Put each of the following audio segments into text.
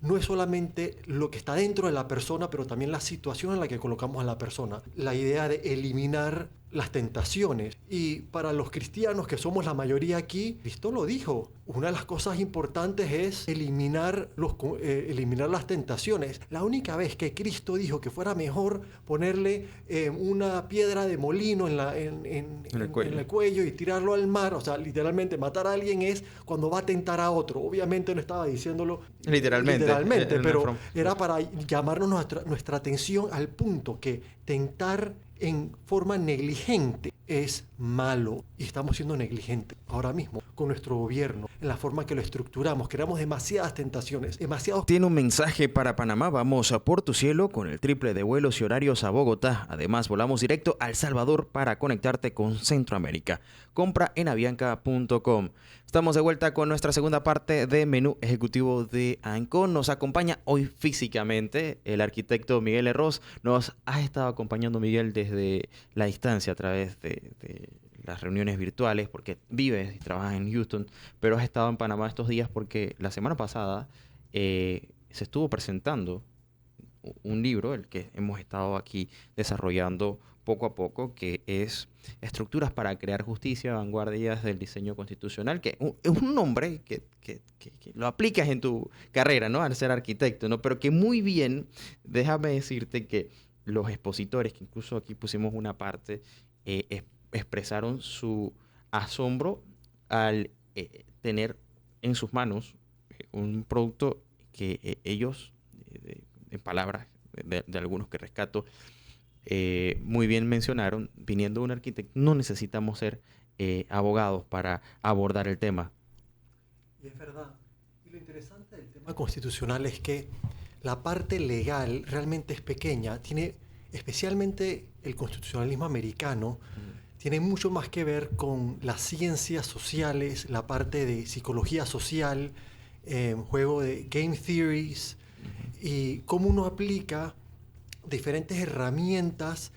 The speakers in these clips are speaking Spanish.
no es solamente lo que está dentro de la persona, pero también la situación en la que colocamos a la persona. La idea de eliminar las tentaciones. Y para los cristianos, que somos la mayoría aquí, Cristo lo dijo. Una de las cosas importantes es eliminar las tentaciones. La única vez que Cristo dijo que fuera mejor ponerle una piedra de molino en el cuello y tirarlo al mar, o sea, literalmente matar a alguien, es cuando va a tentar a otro. Obviamente no estaba diciéndolo literalmente, pero era para llamarnos nuestra atención al punto que tentar en forma negligente es malo, y estamos siendo negligentes ahora mismo con nuestro gobierno, en la forma que lo estructuramos. Creamos demasiadas tentaciones, demasiados... Tiene un mensaje para Panamá. Vamos a por tu cielo con el triple de vuelos y horarios a Bogotá. Además, volamos directo a El Salvador para conectarte con Centroamérica. Compra en avianca.com. Estamos de vuelta con nuestra segunda parte de Menú Ejecutivo de Ancon. Nos acompaña hoy físicamente el arquitecto Miguel Herroz. Nos ha estado acompañando Miguel desde la distancia a través de las reuniones virtuales, porque vives y trabajas en Houston, pero has estado en Panamá estos días porque la semana pasada se estuvo presentando un libro, el que hemos estado aquí desarrollando poco a poco, que es Estructuras para crear justicia, vanguardias del diseño constitucional, que es un nombre que lo aplicas en tu carrera, ¿no? Al ser arquitecto, ¿no? Pero que muy bien, déjame decirte que los expositores, que incluso aquí pusimos una parte, expresaron su asombro al tener en sus manos un producto que ellos, en palabras de algunos que rescato, muy bien mencionaron. Viniendo de un arquitecto, no necesitamos ser abogados para abordar el tema. Y es verdad. Y lo interesante del tema constitucional es que la parte legal realmente es pequeña. Tiene, especialmente el constitucionalismo americano, tiene mucho más que ver con las ciencias sociales, la parte de psicología social, juego de game theories, y cómo uno aplica diferentes herramientas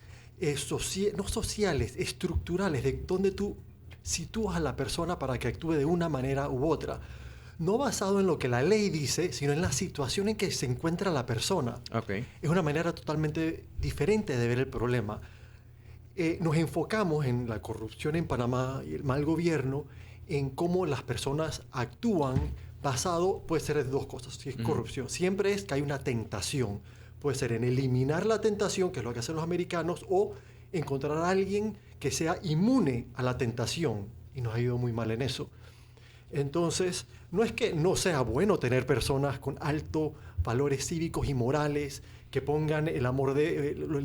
no sociales, estructurales, de donde tú sitúas a la persona para que actúe de una manera u otra. No basado en lo que la ley dice, sino en la situación en que se encuentra la persona. Okay. Es una manera totalmente diferente de ver el problema. Nos enfocamos en la corrupción en Panamá y el mal gobierno, en cómo las personas actúan basado, puede ser de dos cosas. Si es corrupción, siempre es que hay una tentación. Puede ser en eliminar la tentación, que es lo que hacen los americanos, o encontrar a alguien que sea inmune a la tentación. Y nos ha ido muy mal en eso. Entonces, no es que no sea bueno tener personas con altos valores cívicos y morales que pongan el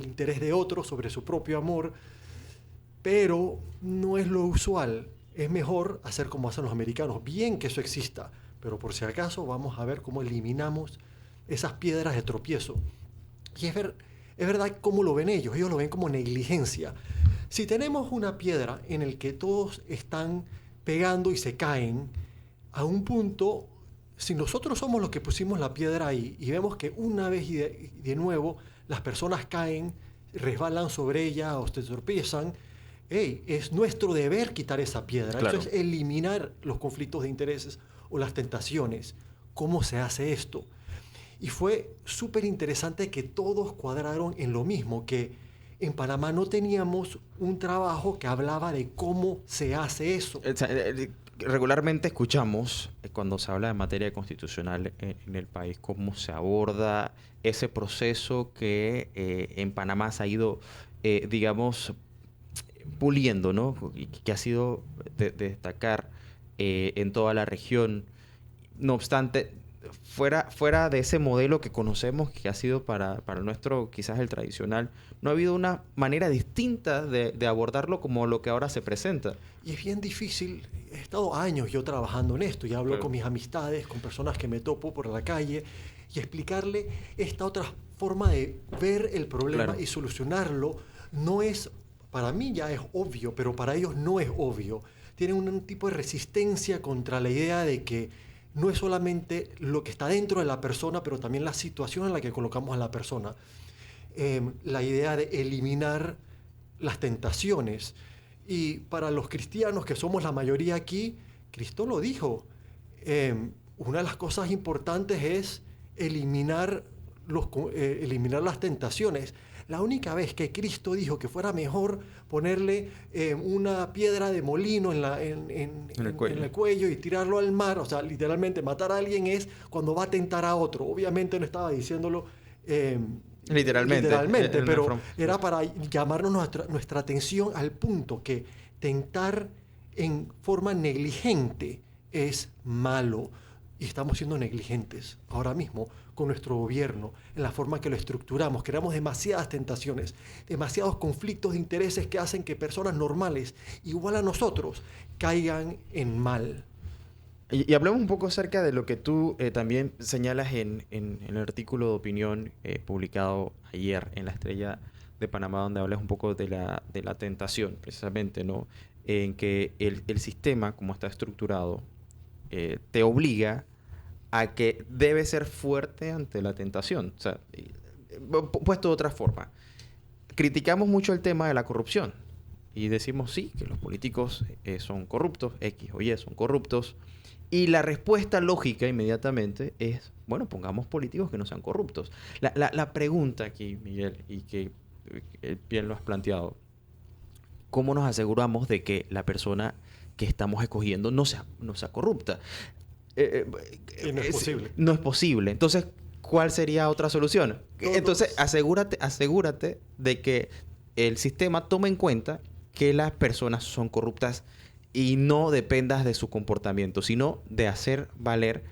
interés de otros sobre su propio amor, pero no es lo usual. Es mejor hacer como hacen los americanos. Bien que eso exista, pero por si acaso vamos a ver cómo eliminamos esas piedras de tropiezo. Y es verdad cómo lo ven ellos. Ellos lo ven como negligencia. Si tenemos una piedra en la que todos están pegando y se caen, a un punto, si nosotros somos los que pusimos la piedra ahí y vemos que una vez y de nuevo las personas caen, resbalan sobre ella o se tropiezan, es nuestro deber quitar esa piedra. Claro. Eso es eliminar los conflictos de intereses o las tentaciones. ¿Cómo se hace esto? Y fue súper interesante que todos cuadraron en lo mismo, que en Panamá no teníamos un trabajo que hablaba de cómo se hace eso. Regularmente escuchamos, cuando se habla de materia constitucional en el país, cómo se aborda ese proceso que en Panamá se ha ido, digamos, puliendo, ¿no? Y que ha sido de destacar en toda la región. No obstante, fuera de ese modelo que conocemos, que ha sido para nuestro, quizás el tradicional, no ha habido una manera distinta de abordarlo como lo que ahora se presenta. Y es bien difícil. He estado años yo trabajando en esto y hablo con mis amistades, con personas que me topo por la calle, y explicarle esta otra forma de ver el problema y solucionarlo no es, para mí ya es obvio, pero para ellos no es obvio. Tienen un tipo de resistencia contra la idea de que no es solamente lo que está dentro de la persona, pero también la situación en la que colocamos a la persona. La idea de eliminar las tentaciones. Y para los cristianos, que somos la mayoría aquí, Cristo lo dijo. Una de las cosas importantes es eliminar, eliminar las tentaciones. La única vez que Cristo dijo que fuera mejor ponerle una piedra de molino en el cuello y tirarlo al mar, o sea, literalmente matar a alguien, es cuando va a tentar a otro. Obviamente no estaba diciéndolo literalmente, pero era para llamarnos nuestra atención al punto que tentar en forma negligente es malo. Y estamos siendo negligentes ahora mismo con nuestro gobierno, en la forma que lo estructuramos. Creamos demasiadas tentaciones, demasiados conflictos de intereses que hacen que personas normales, igual a nosotros, caigan en mal. Y hablemos un poco acerca de lo que tú también señalas en el artículo de opinión publicado ayer en La Estrella de Panamá, donde hablas un poco de la tentación, precisamente, ¿no? En que el sistema, como está estructurado, te obliga a que debes ser fuerte ante la tentación. O sea, puesto de otra forma, criticamos mucho el tema de la corrupción y decimos sí, que los políticos son corruptos, X o Y son corruptos, y la respuesta lógica inmediatamente es, bueno, pongamos políticos que no sean corruptos. La pregunta aquí, Miguel, y que bien lo has planteado, ¿cómo nos aseguramos de que la persona que estamos escogiendo no sea corrupta? Y no es posible. No es posible. Entonces, ¿cuál sería otra solución? Entonces, asegúrate de que el sistema tome en cuenta que las personas son corruptas y no dependas de su comportamiento, sino de hacer valer,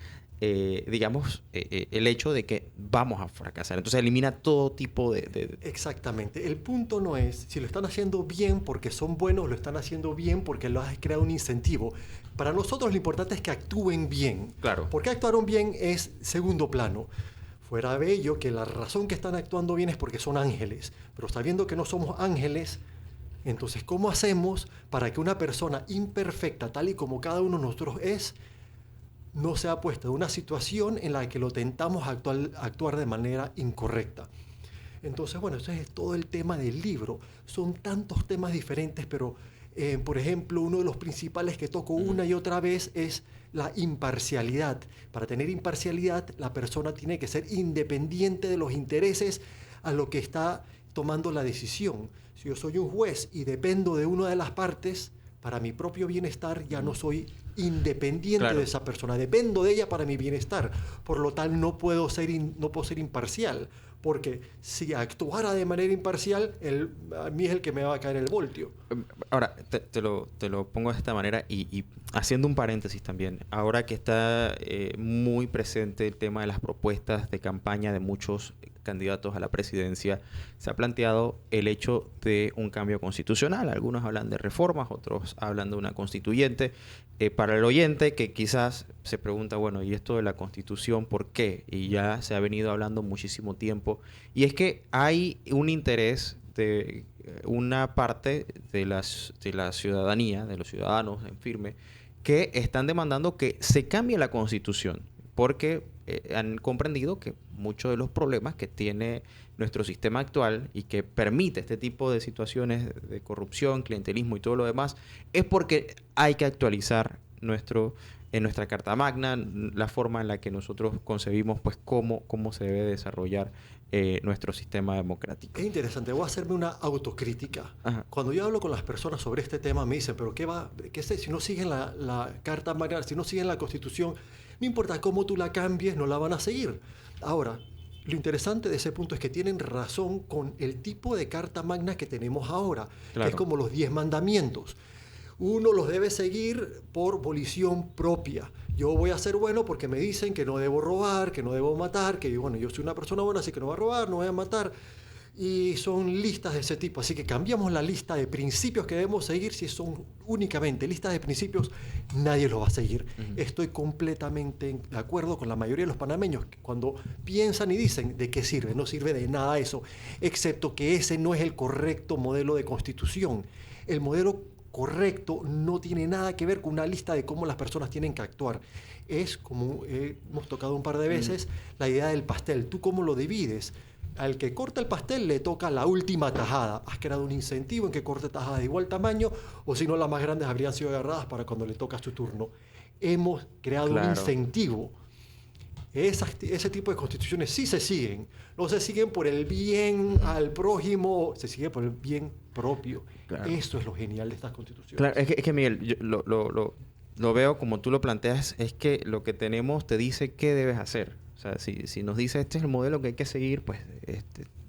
el hecho de que vamos a fracasar. Entonces, elimina todo tipo de... Exactamente. El punto no es si lo están haciendo bien porque son buenos, lo están haciendo bien porque lo has creado un incentivo. Para nosotros lo importante es que actúen bien. Claro. Porque actuaron bien es segundo plano. Fuera de ello, que la razón que están actuando bien es porque son ángeles. Pero sabiendo que no somos ángeles, entonces, ¿cómo hacemos para que una persona imperfecta, tal y como cada uno de nosotros es, no sea puesta en una situación en la que lo tentamos a actuar de manera incorrecta? Entonces, bueno, ese es todo el tema del libro. Son tantos temas diferentes, pero, por ejemplo, uno de los principales que toco una y otra vez es la imparcialidad. Para tener imparcialidad, la persona tiene que ser independiente de los intereses a lo que está tomando la decisión. Si yo soy un juez y dependo de una de las partes, para mi propio bienestar ya no soy independiente de esa persona, dependo de ella para mi bienestar. Por lo tal, no puedo ser imparcial, porque si actuara de manera imparcial, a mí es el que me va a caer el voltio. Ahora, te lo pongo de esta manera y haciendo un paréntesis también. Ahora que está muy presente el tema de las propuestas de campaña de muchos candidatos a la presidencia, se ha planteado el hecho de un cambio constitucional. Algunos hablan de reformas, otros hablan de una constituyente. Para el oyente que quizás se pregunta, bueno, ¿y esto de la Constitución por qué? Y ya se ha venido hablando muchísimo tiempo. Y es que hay un interés de una parte de la ciudadanía, de los ciudadanos en firme, que están demandando que se cambie la Constitución, porque han comprendido que muchos de los problemas que tiene nuestro sistema actual y que permite este tipo de situaciones de corrupción, clientelismo y todo lo demás, es porque hay que actualizar en nuestra Carta Magna, la forma en la que nosotros concebimos pues cómo se debe desarrollar nuestro sistema democrático. Es interesante, voy a hacerme una autocrítica. Ajá. Cuando yo hablo con las personas sobre este tema, me dicen, pero ¿qué sé? Si no siguen la Carta Magna, si no siguen la Constitución, no importa cómo tú la cambies, no la van a seguir. Ahora, lo interesante de ese punto es que tienen razón con el tipo de Carta Magna que tenemos ahora, que es como los 10 mandamientos. Uno los debe seguir por volición propia. Yo voy a ser bueno porque me dicen que no debo robar, que no debo matar, que bueno, yo soy una persona buena, así que no voy a robar, no voy a matar. Y son listas de ese tipo. Así que cambiamos la lista de principios que debemos seguir. Si son únicamente listas de principios, nadie los va a seguir. Estoy completamente de acuerdo con la mayoría de los panameños cuando piensan y dicen, ¿de qué sirve? No sirve de nada eso, excepto que ese no es el correcto modelo de constitución. El modelo correcto no tiene nada que ver con una lista de cómo las personas tienen que actuar. Es, como hemos tocado un par de veces, la idea del pastel. ¿Tú cómo lo divides? Al que corta el pastel le toca la última tajada. Has creado un incentivo en que corte tajadas de igual tamaño, o si no, las más grandes habrían sido agarradas para cuando le toca su turno. Hemos creado un incentivo. ese tipo de constituciones sí se siguen. No se siguen por el bien al prójimo, se sigue por el bien propio. Claro. Eso es lo genial de estas constituciones. Claro, es que Miguel, yo lo veo como tú lo planteas, es que lo que tenemos te dice qué debes hacer. O sea, si nos dice este es el modelo que hay que seguir, pues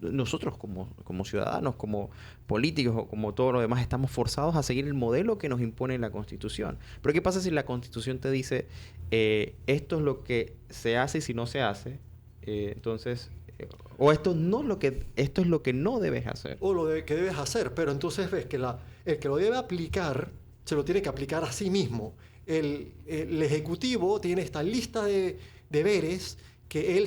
nosotros como ciudadanos, como políticos o como todo lo demás, estamos forzados a seguir el modelo que nos impone la Constitución. Pero ¿qué pasa si la Constitución te dice esto es lo que se hace y si no se hace? Entonces, o esto es lo que no debes hacer. O que debes hacer, pero entonces ves que el que lo debe aplicar, se lo tiene que aplicar a sí mismo. El Ejecutivo tiene esta lista de deberes que él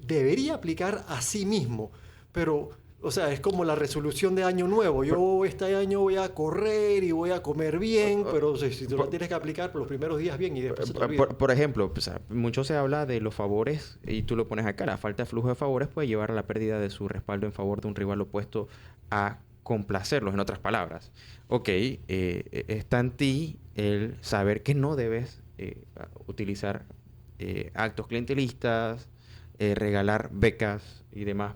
debería aplicar a sí mismo. Pero, o sea, es como la resolución de Año Nuevo. Yo este año voy a correr y voy a comer bien, pero si tú lo tienes que aplicar por los primeros días bien y después se te olvida. Por ejemplo, o sea, mucho se habla de los favores y tú lo pones acá. La falta de flujo de favores puede llevar a la pérdida de su respaldo en favor de un rival opuesto a complacerlos, en otras palabras. Ok, está en ti el saber que no debes utilizar actos clientelistas, regalar becas y demás,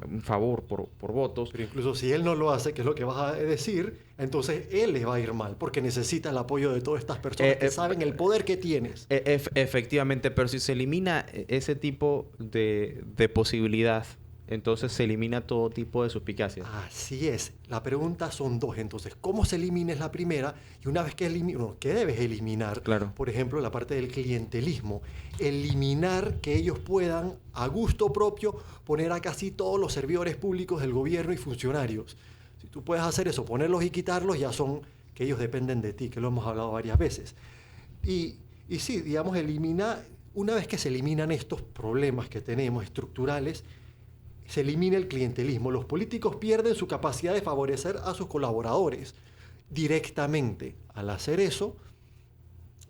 un favor por votos. Pero incluso si él no lo hace, que es lo que vas a decir, entonces él les va a ir mal, porque necesita el apoyo de todas estas personas que saben el poder que tienes. Efectivamente, pero si se elimina ese tipo de posibilidad, entonces se elimina todo tipo de suspicacias. Así es. La pregunta son dos. Entonces, ¿cómo se elimina es la primera? Y una vez que ¿qué debes eliminar? Claro. Por ejemplo, la parte del clientelismo. Eliminar que ellos puedan, a gusto propio, poner a casi todos los servidores públicos del gobierno y funcionarios. Si tú puedes hacer eso, ponerlos y quitarlos, ya son que ellos dependen de ti, que lo hemos hablado varias veces. Y sí, digamos, una vez que se eliminan estos problemas que tenemos estructurales, se elimina el clientelismo. Los políticos pierden su capacidad de favorecer a sus colaboradores directamente. Al hacer eso,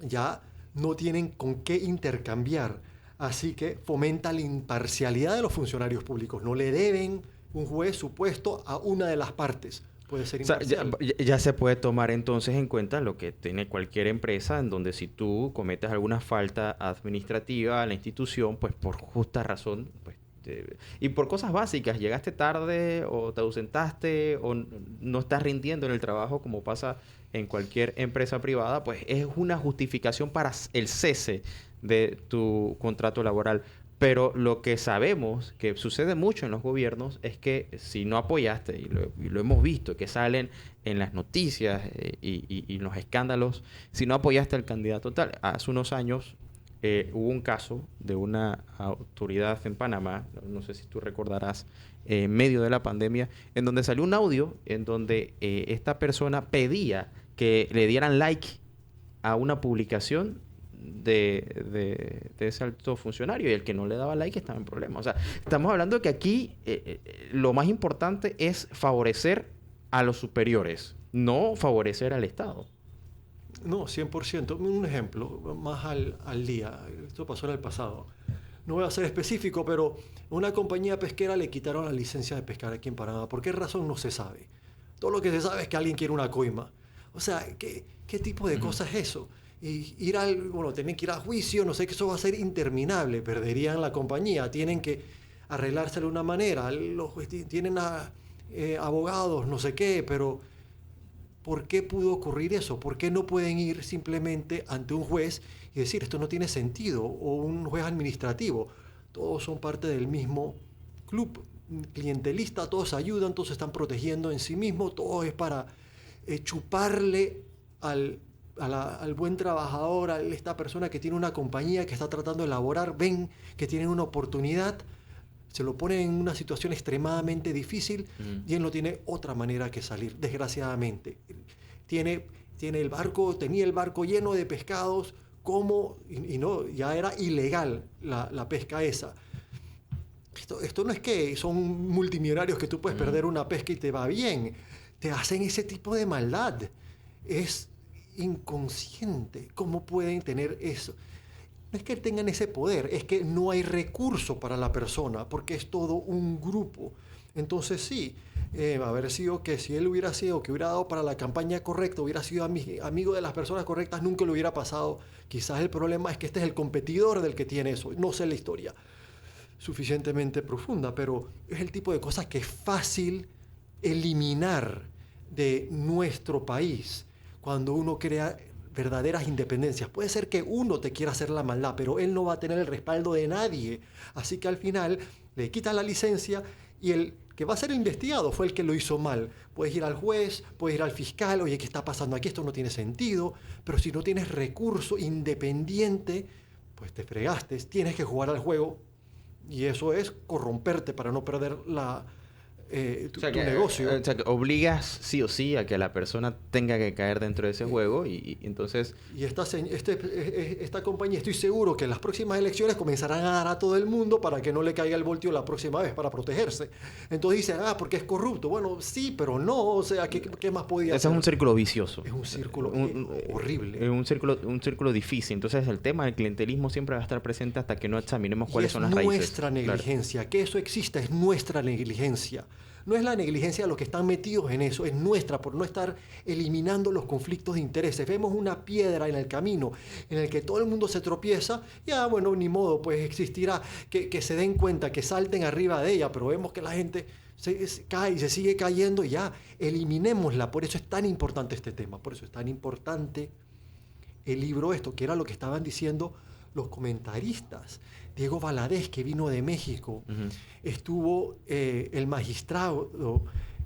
ya no tienen con qué intercambiar. Así que fomenta la imparcialidad de los funcionarios públicos. No le deben un juez supuesto a una de las partes. Puede ser imparcial. O sea, ya se puede tomar entonces en cuenta lo que tiene cualquier empresa, en donde si tú cometes alguna falta administrativa a la institución, pues por justa razón, pues y por cosas básicas, llegaste tarde o te ausentaste o no estás rindiendo en el trabajo como pasa en cualquier empresa privada, pues es una justificación para el cese de tu contrato laboral. Pero lo que sabemos que sucede mucho en los gobiernos es que si no apoyaste, y lo hemos visto, que salen en las noticias y en los escándalos, si no apoyaste al candidato tal, hace unos años hubo un caso de una autoridad en Panamá, no sé si tú recordarás, en medio de la pandemia, en donde salió un audio en donde esta persona pedía que le dieran like a una publicación de ese alto funcionario y el que no le daba like estaba en problemas. O sea, estamos hablando de que aquí lo más importante es favorecer a los superiores, no favorecer al Estado. No, 100%. Un ejemplo más al día. Esto pasó en el pasado. No voy a ser específico, pero a una compañía pesquera le quitaron la licencia de pescar aquí en Panamá. ¿Por qué razón? No se sabe. Todo lo que se sabe es que alguien quiere una coima. O sea, ¿qué tipo de cosa es eso? Y tienen que ir a juicio, no sé, que eso va a ser interminable. Perderían la compañía. Tienen que arreglarse de una manera. Tienen abogados, no sé qué, pero ¿por qué pudo ocurrir eso? ¿Por qué no pueden ir simplemente ante un juez y decir esto no tiene sentido? O un juez administrativo. Todos son parte del mismo club clientelista, todos ayudan, todos se están protegiendo en sí mismos, todo es para chuparle al buen trabajador, a esta persona que tiene una compañía que está tratando de elaborar, ven que tienen una oportunidad, se lo ponen en una situación extremadamente difícil y él no tiene otra manera que salir, desgraciadamente. Tenía el barco lleno de pescados, ya era ilegal la pesca esa. Esto no es que son multimillonarios que tú puedes perder una pesca y te va bien. Te hacen ese tipo de maldad. Es inconsciente. ¿Cómo pueden tener eso? No es que tengan ese poder, es que no hay recurso para la persona, porque es todo un grupo. Entonces sí, haber sido que si él hubiera sido, que hubiera dado para la campaña correcta, hubiera sido amigo de las personas correctas, nunca le hubiera pasado. Quizás el problema es que este es el competidor del que tiene eso. No sé la historia suficientemente profunda, pero es el tipo de cosas que es fácil eliminar de nuestro país cuando uno crea verdaderas independencias. Puede ser que uno te quiera hacer la maldad, pero él no va a tener el respaldo de nadie. Así que al final le quitan la licencia y el que va a ser investigado fue el que lo hizo mal. Puedes ir al juez, puedes ir al fiscal, oye, ¿qué está pasando aquí? Esto no tiene sentido. Pero si no tienes recurso independiente, pues te fregaste, tienes que jugar al juego y eso es corromperte para no perder tu negocio. O sea, que obligas sí o sí a que la persona tenga que caer dentro de ese juego y entonces... Y esta compañía, estoy seguro que en las próximas elecciones comenzarán a dar a todo el mundo para que no le caiga el voltio la próxima vez, para protegerse. Entonces dicen, porque es corrupto. Bueno, sí, pero no. O sea, ¿qué más podía hacer? Ese es un círculo vicioso. Es un círculo horrible. Es un círculo difícil. Entonces el tema del clientelismo siempre va a estar presente hasta que no examinemos cuáles son las raíces. Es nuestra negligencia. Claro. Que eso exista es nuestra negligencia. No es la negligencia de los que están metidos en eso, es nuestra por no estar eliminando los conflictos de intereses. Vemos una piedra en el camino en el que todo el mundo se tropieza, bueno, ni modo, pues existirá, que se den cuenta, que salten arriba de ella, pero vemos que la gente cae y se sigue cayendo y ya, eliminémosla. Por eso es tan importante este tema, por eso es tan importante el libro que era lo que estaban diciendo los comentaristas. Diego Valadez, que vino de México, estuvo el magistrado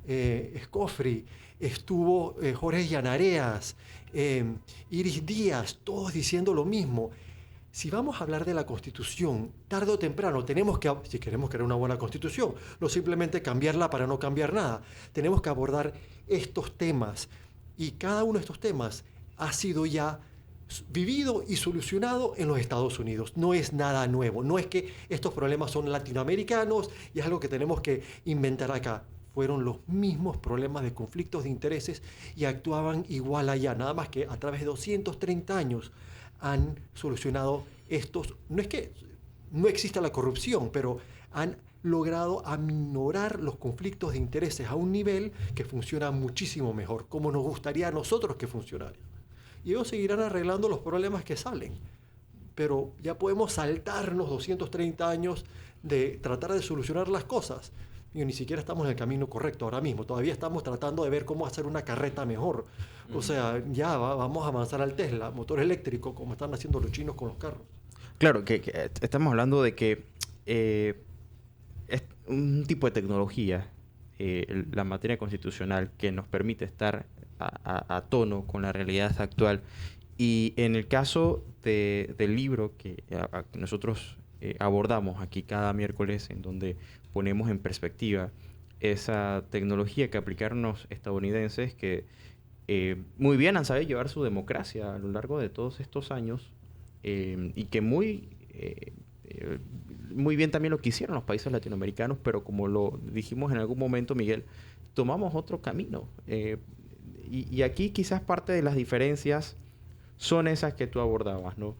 Escofri, estuvo Jorge Llanareas, Iris Díaz, todos diciendo lo mismo. Si vamos a hablar de la Constitución, tarde o temprano tenemos que, si queremos crear una buena Constitución, no simplemente cambiarla para no cambiar nada, tenemos que abordar estos temas. Y cada uno de estos temas ha sido ya vivido y solucionado en los Estados Unidos. No es nada nuevo. No es que estos problemas son latinoamericanos y es algo que tenemos que inventar acá. Fueron los mismos problemas de conflictos de intereses y actuaban igual allá. Nada más que a través de 230 años han solucionado estos. No es que no exista la corrupción, pero han logrado aminorar los conflictos de intereses a un nivel que funciona muchísimo mejor, como nos gustaría a nosotros que funcionara. Y ellos seguirán arreglando los problemas que salen. Pero ya podemos saltarnos 230 años de tratar de solucionar las cosas. Y ni siquiera estamos en el camino correcto ahora mismo. Todavía estamos tratando de ver cómo hacer una carreta mejor. O sea, ya vamos a avanzar al Tesla, motor eléctrico, como están haciendo los chinos con los carros. Claro, que estamos hablando de que es un tipo de tecnología, la materia constitucional, que nos permite estar a tono con la realidad actual. Y en el caso del libro que nosotros abordamos aquí cada miércoles, en donde ponemos en perspectiva esa tecnología que aplicaron los estadounidenses, que muy bien han sabido llevar su democracia a lo largo de todos estos años, y que muy bien también lo que hicieron los países latinoamericanos, pero como lo dijimos en algún momento, Miguel, tomamos otro camino. Y aquí quizás parte de las diferencias son esas que tú abordabas, ¿no?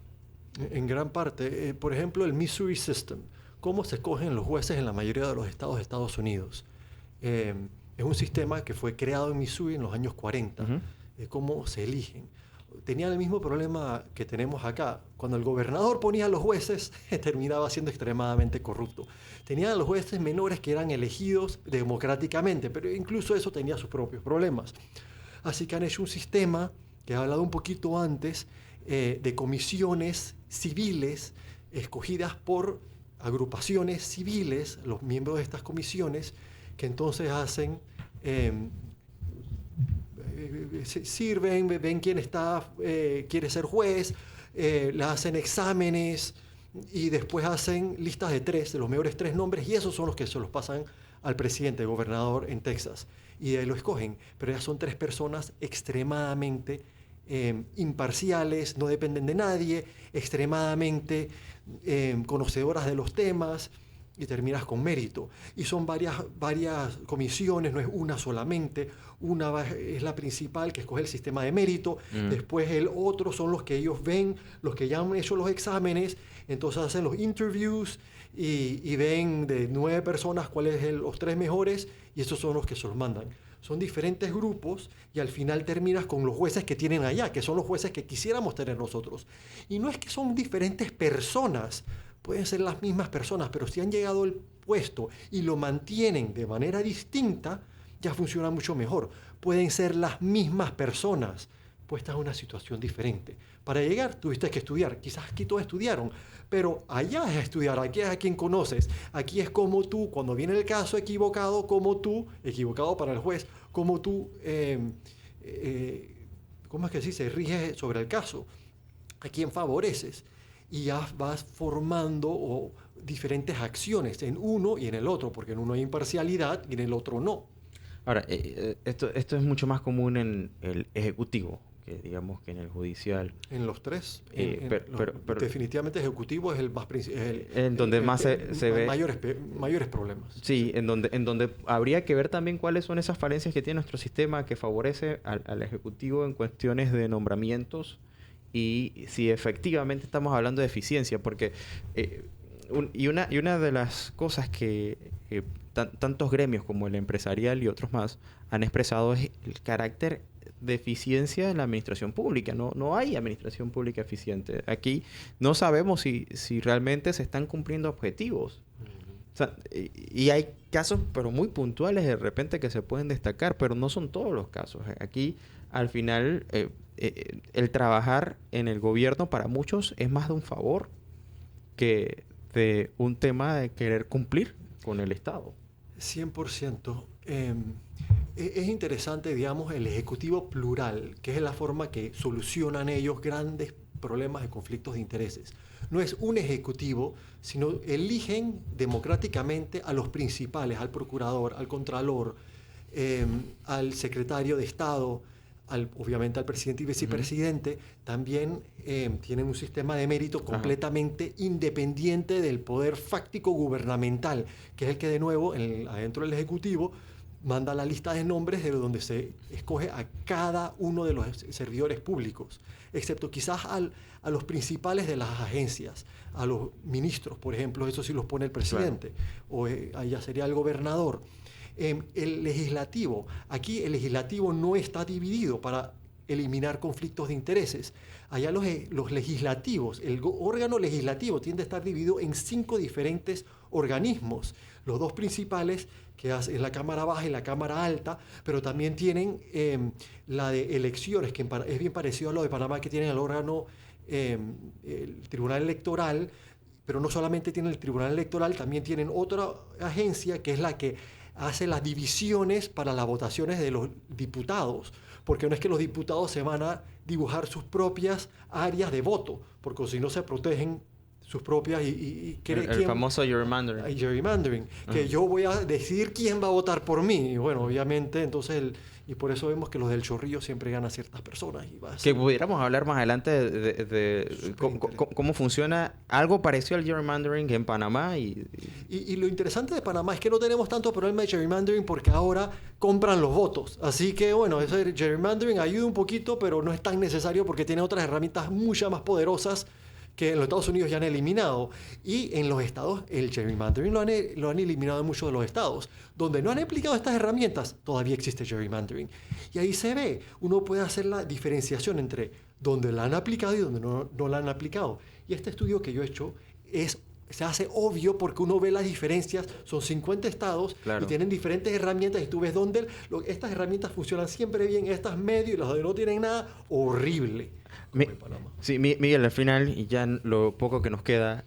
En gran parte. Por ejemplo, el Missouri System. ¿Cómo se escogen los jueces en la mayoría de los estados de Estados Unidos? Es un sistema que fue creado en Missouri en los años 40. ¿Cómo se eligen? Tenían el mismo problema que tenemos acá. Cuando el gobernador ponía a los jueces, terminaba siendo extremadamente corrupto. Tenían a los jueces menores que eran elegidos democráticamente, pero incluso eso tenía sus propios problemas. Así que han hecho un sistema, que he hablado un poquito antes, de comisiones civiles escogidas por agrupaciones civiles, los miembros de estas comisiones, que entonces hacen, sirven, ven quién quiere ser juez, le hacen exámenes y después hacen listas de los mejores 3 nombres, y esos son los que se los pasan al presidente, gobernador en Texas, y de ahí lo escogen. Pero ya son 3 personas extremadamente imparciales, no dependen de nadie, extremadamente conocedoras de los temas, y terminas con mérito. Y son varias comisiones, no es una solamente. Una es la principal, que escoge el sistema de mérito. Después el otro son los que ellos ven, los que ya han hecho los exámenes. Entonces hacen los interviews y ven de 9 personas cuáles son los 3 mejores, y esos son los que se los mandan. Son diferentes grupos y al final terminas con los jueces que tienen allá, que son los jueces que quisiéramos tener nosotros. Y no es que son diferentes personas, pueden ser las mismas personas, pero si han llegado al puesto y lo mantienen de manera distinta, ya funciona mucho mejor. Pueden ser las mismas personas puestas en una situación diferente. Para llegar tuviste que estudiar, quizás aquí todos estudiaron, pero allá es estudiar, aquí es a quien conoces, aquí es como tú, cuando viene el caso equivocado, como tú, equivocado para el juez, como tú, ¿cómo es que se dice? Riges sobre el caso, a quien favoreces, y ya vas formando diferentes acciones en uno y en el otro, porque en uno hay imparcialidad y en el otro no. Ahora, esto es mucho más común en el ejecutivo, que digamos que en el judicial. En los tres, pero definitivamente ejecutivo es el más principal. En donde más se ve mayores problemas. Sí, en donde habría que ver también cuáles son esas falencias que tiene nuestro sistema que favorece al ejecutivo en cuestiones de nombramientos y si efectivamente estamos hablando de eficiencia, porque una de las cosas que tantos gremios como el empresarial y otros más han expresado es el carácter de eficiencia en la administración pública. No hay administración pública eficiente. Aquí no sabemos si realmente se están cumpliendo objetivos. O sea, y hay casos, pero muy puntuales de repente que se pueden destacar, pero no son todos los casos. Aquí, al final, el trabajar en el gobierno para muchos es más de un favor que de un tema de querer cumplir con el Estado. 100%. Es interesante, digamos, el ejecutivo plural, que es la forma que solucionan ellos grandes problemas de conflictos de intereses. No es un ejecutivo, sino eligen democráticamente a los principales, al procurador, al contralor, al secretario de Estado, obviamente al presidente y vicepresidente. También tienen un sistema de mérito completamente independiente del poder fáctico gubernamental, que es el que de nuevo, adentro del Ejecutivo, manda la lista de nombres de donde se escoge a cada uno de los servidores públicos, excepto quizás a los principales de las agencias, a los ministros, por ejemplo, eso sí los pone el presidente, o allá sería el gobernador. El legislativo, aquí el legislativo no está dividido para eliminar conflictos de intereses. Allá los legislativos, el órgano legislativo tiende a estar dividido en 5 diferentes organismos. Los 2 principales, que es la Cámara Baja y la Cámara Alta, pero también tienen la de elecciones, que es bien parecido a lo de Panamá, que tienen el órgano, el Tribunal Electoral, pero no solamente tienen el Tribunal Electoral, también tienen otra agencia que es la que hace las divisiones para las votaciones de los diputados, porque no es que los diputados se van a dibujar sus propias áreas de voto, porque si no se protegen sus propias el famoso gerrymandering. Gerrymandering, que yo voy a decidir quién va a votar por mí. Y bueno, obviamente, entonces, y por eso vemos que los del Chorrillo siempre ganan ciertas personas. Que pudiéramos hablar más adelante de cómo funciona algo parecido al gerrymandering en Panamá. Y lo interesante de Panamá es que no tenemos tanto problema de gerrymandering porque ahora compran los votos. Así que, bueno, ese gerrymandering ayuda un poquito, pero no es tan necesario porque tiene otras herramientas mucho más poderosas que en los Estados Unidos ya han eliminado. Y en los estados, el gerrymandering lo han eliminado en muchos de los estados. Donde no han aplicado estas herramientas, todavía existe gerrymandering. Y ahí se ve, uno puede hacer la diferenciación entre donde la han aplicado y donde no la han aplicado. Y este estudio que yo he hecho se hace obvio porque uno ve las diferencias. Son 50 estados y tienen diferentes herramientas y tú ves dónde estas herramientas funcionan siempre bien, estas medio y las de no tienen nada, horrible. Sí, Miguel, al final, y ya lo poco que nos queda,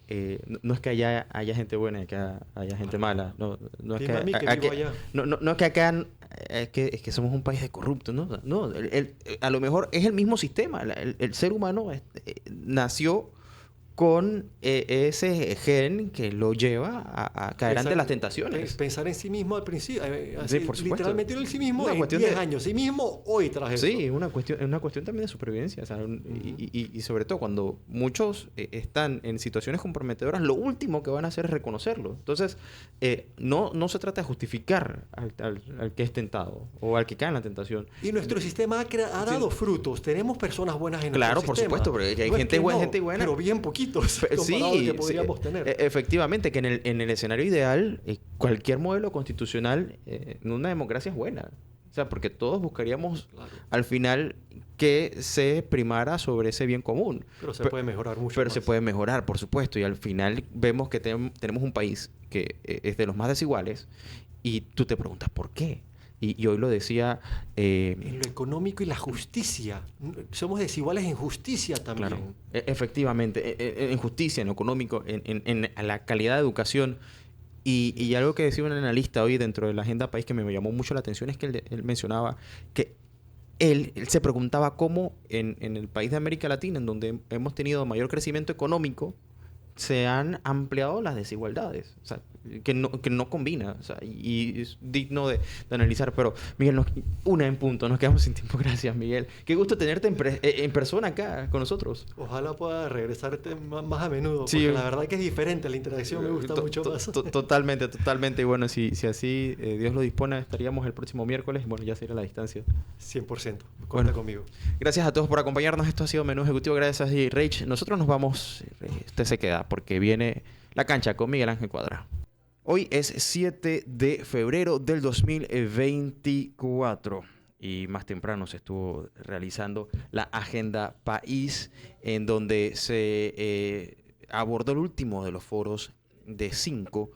no es que haya gente buena y que haya gente mala. No es que acá es que somos un país de corruptos, ¿no? No, a lo mejor es el mismo sistema. El ser humano nació con ese gen que lo lleva a caer ante las tentaciones. Pensar en sí mismo al principio. Sí, por supuesto. Literalmente en sí mismo Una en cuestión 10 años. Sí mismo hoy tras eso. Sí, una cuestión también de supervivencia. O sea, y sobre todo cuando muchos están en situaciones comprometedoras, lo último que van a hacer es reconocerlo. Entonces, no se trata de justificar al que es tentado o al que cae en la tentación. Y nuestro sistema ha dado frutos. Tenemos personas buenas en Claro, nuestro sistema. por supuesto, porque hay No es gente que buena, no, gente buena. Pero bien poquitos comparado al que podríamos tener. Efectivamente, que en el escenario ideal, cualquier modelo constitucional en una democracia es buena. O sea, porque todos buscaríamos al final que se primara sobre ese bien común. Pero se puede mejorar mucho Pero más. se puede mejorar, por supuesto. Y al final vemos que tenemos un país que es de los más desiguales y tú te preguntas, ¿por qué? Y hoy lo decía... en lo económico y la justicia. Somos desiguales en justicia también. Claro, efectivamente. En justicia, en lo económico, en la calidad de educación. Y algo que decía un analista hoy dentro de la Agenda País que me llamó mucho la atención es que él mencionaba que él se preguntaba cómo en el país de América Latina, en donde hemos tenido mayor crecimiento económico, se han ampliado las desigualdades. O sea, que no combina. O sea, y es digno de analizar. Pero, Miguel, una en punto. Nos quedamos sin tiempo. Gracias, Miguel. Qué gusto tenerte en persona acá con nosotros. Ojalá pueda regresarte más a menudo. Sí, porque la verdad que es diferente. La interacción me gusta mucho más. Totalmente. Y bueno, si así Dios lo dispone, estaríamos el próximo miércoles. Bueno, ya sería la distancia. 100%. Cuenta conmigo. Gracias a todos por acompañarnos. Esto ha sido Menú Ejecutivo. Gracias a Rach. Nosotros nos vamos. Usted se queda porque viene La Cancha con Miguel Ángel Cuadra. Hoy es 7 de febrero del 2024 y más temprano se estuvo realizando la Agenda País, en donde se abordó el último de los foros de 5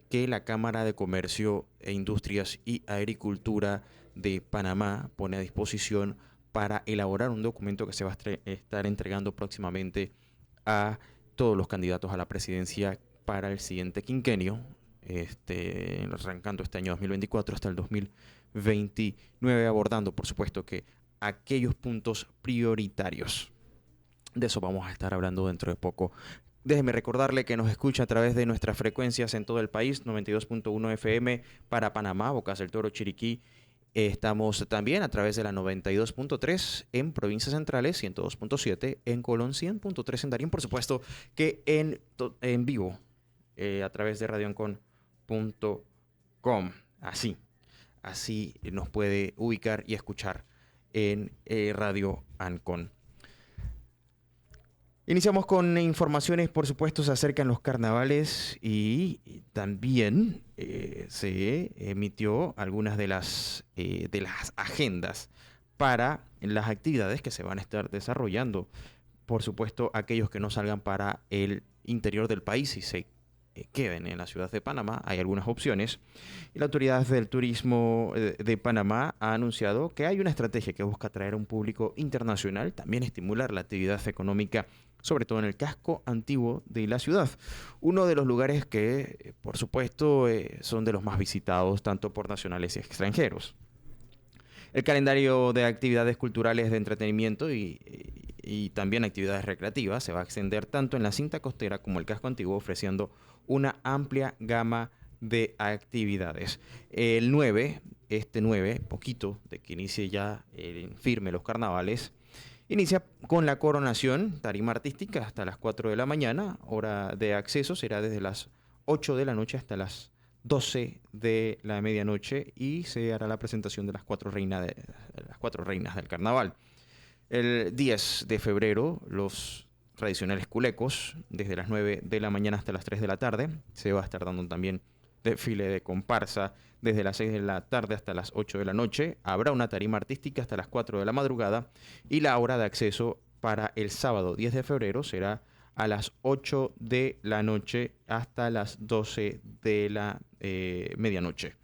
que la Cámara de Comercio e Industrias y Agricultura de Panamá pone a disposición para elaborar un documento que se va a estar entregando próximamente a todos los candidatos a la presidencia para el siguiente quinquenio, arrancando este año 2024 hasta el 2029, abordando, por supuesto, que aquellos puntos prioritarios. De eso vamos a estar hablando dentro de poco. Déjeme recordarle que nos escucha a través de nuestras frecuencias en todo el país, 92.1 FM para Panamá, Bocas del Toro, Chiriquí. Estamos también a través de la 92.3 en provincias centrales, 102.7 en Colón, 100.3 en Darién, por supuesto que en vivo a través de radioancon.com. Así nos puede ubicar y escuchar en Radio Ancon. Iniciamos con informaciones, por supuesto, se acercan los carnavales y también se emitió algunas de las agendas para las actividades que se van a estar desarrollando. Por supuesto, aquellos que no salgan para el interior del país y se queden en la ciudad de Panamá, hay algunas opciones. Y la Autoridad del Turismo de Panamá ha anunciado que hay una estrategia que busca atraer a un público internacional, también estimular la actividad económica, sobre todo en el casco antiguo de la ciudad. Uno de los lugares que, por supuesto, son de los más visitados tanto por nacionales y extranjeros. El calendario de actividades culturales de entretenimiento y también actividades recreativas se va a extender tanto en la cinta costera como el casco antiguo, ofreciendo una amplia gama de actividades. El 9, poquito de que inicie ya en firme los carnavales, inicia con la coronación, tarima artística hasta las 4 de la mañana, hora de acceso será desde las 8 de la noche hasta las 12 de la medianoche y se hará la presentación de las cuatro reinas del carnaval. El 10 de febrero, los tradicionales culecos, desde las 9 de la mañana hasta las 3 de la tarde. Se va a estar dando también desfile de comparsa desde las 6 de la tarde hasta las 8 de la noche. Habrá una tarima artística hasta las 4 de la madrugada y la hora de acceso para el sábado 10 de febrero será a las 8 de la noche hasta las 12 de la medianoche.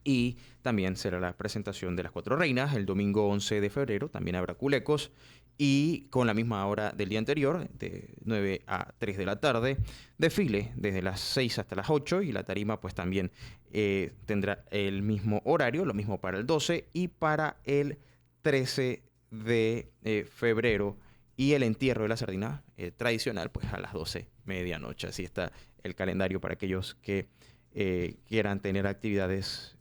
Y también será la presentación de las cuatro reinas. El domingo 11 de febrero también habrá culecos y con la misma hora del día anterior, de 9 a 3 de la tarde, desfile desde las 6 hasta las 8 y la tarima pues también tendrá el mismo horario, lo mismo para el 12 y para el 13 de febrero y el entierro de la sardina tradicional pues a las 12 medianoche. Así está el calendario para aquellos que quieran tener actividades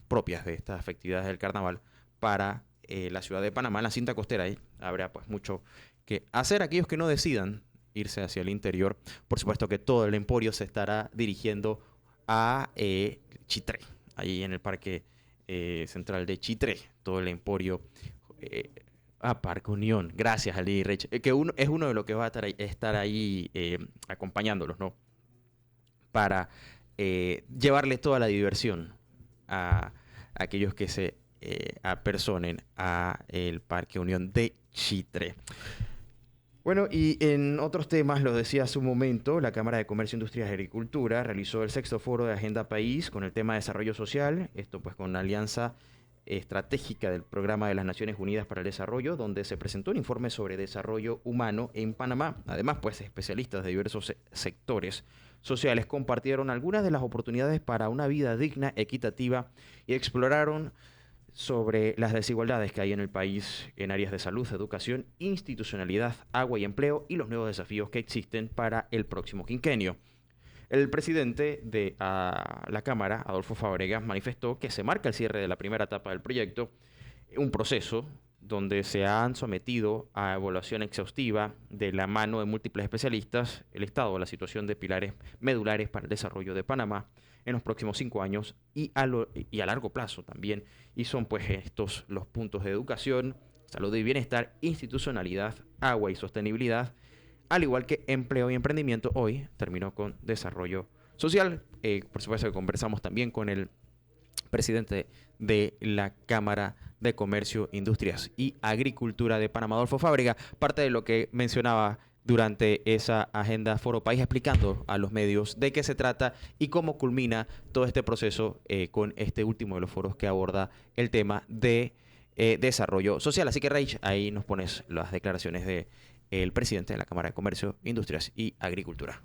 propias de estas festividades del carnaval para la ciudad de Panamá, en la cinta costera. Ahí habrá pues mucho que hacer. Aquellos que no decidan irse hacia el interior, por supuesto que todo el emporio se estará dirigiendo a Chitré, ahí en el Parque Central de Chitré, todo el emporio a Parque Unión. Gracias, Ali Rech, es uno de los que va a estar ahí acompañándolos, ¿no? Para llevarle toda la diversión a aquellos que se apersonen a el Parque Unión de Chitré. Bueno, y en otros temas, lo decía hace un momento, la Cámara de Comercio, Industria y Agricultura realizó el 6º foro de Agenda País con el tema de desarrollo social, esto pues con una alianza estratégica del Programa de las Naciones Unidas para el Desarrollo, donde se presentó un informe sobre desarrollo humano en Panamá. Además, pues especialistas de diversos sectores sociales compartieron algunas de las oportunidades para una vida digna, equitativa, y exploraron sobre las desigualdades que hay en el país en áreas de salud, educación, institucionalidad, agua y empleo, y los nuevos desafíos que existen para el próximo quinquenio. El presidente de la Cámara, Adolfo Fábregas, manifestó que se marca el cierre de la primera etapa del proyecto, un proceso donde se han sometido a evaluación exhaustiva de la mano de múltiples especialistas el estado de la situación de pilares medulares para el desarrollo de Panamá en los próximos 5 años y a largo plazo también. Y son pues estos los puntos de educación, salud y bienestar, institucionalidad, agua y sostenibilidad, al igual que empleo y emprendimiento. Hoy terminó con desarrollo social. Por supuesto que conversamos también con el presidente de la Cámara de Comercio, Industrias y Agricultura de Panamá, Adolfo Fábrega, parte de lo que mencionaba durante esa agenda Foro País, explicando a los medios de qué se trata y cómo culmina todo este proceso con este último de los foros que aborda el tema de desarrollo social. Así que, Reich, ahí nos pones las declaraciones del presidente de la Cámara de Comercio, Industrias y Agricultura.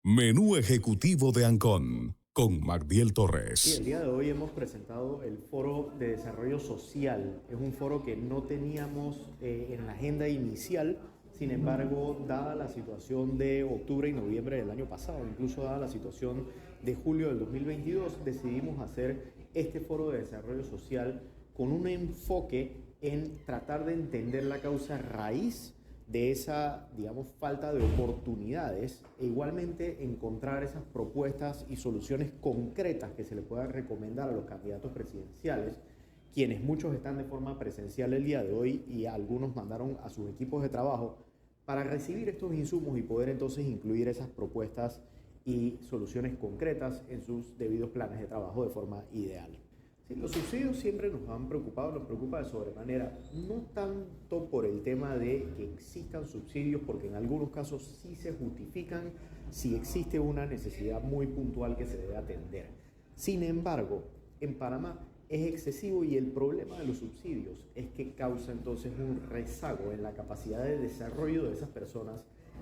Menú ejecutivo de Ancon con Magdiel Torres. Sí, el día de hoy hemos presentado el Foro de Desarrollo Social. Es un foro que no teníamos en la agenda inicial. Sin embargo, dada la situación de octubre y noviembre del año pasado, incluso dada la situación de julio del 2022, decidimos hacer este Foro de Desarrollo Social con un enfoque en tratar de entender la causa raíz de esa, digamos, falta de oportunidades e igualmente encontrar esas propuestas y soluciones concretas que se le puedan recomendar a los candidatos presidenciales, quienes muchos están de forma presencial el día de hoy y algunos mandaron a sus equipos de trabajo para recibir estos insumos y poder entonces incluir esas propuestas y soluciones concretas en sus debidos planes de trabajo de forma ideal. Sí, los subsidios siempre nos han preocupado, nos preocupa de sobremanera, no tanto por el tema de que existan subsidios, porque en algunos casos sí se justifican si existe una necesidad muy puntual que se debe atender. Sin embargo, en Panamá es excesivo y el problema de los subsidios es que causa entonces un rezago en la capacidad de desarrollo de esas personas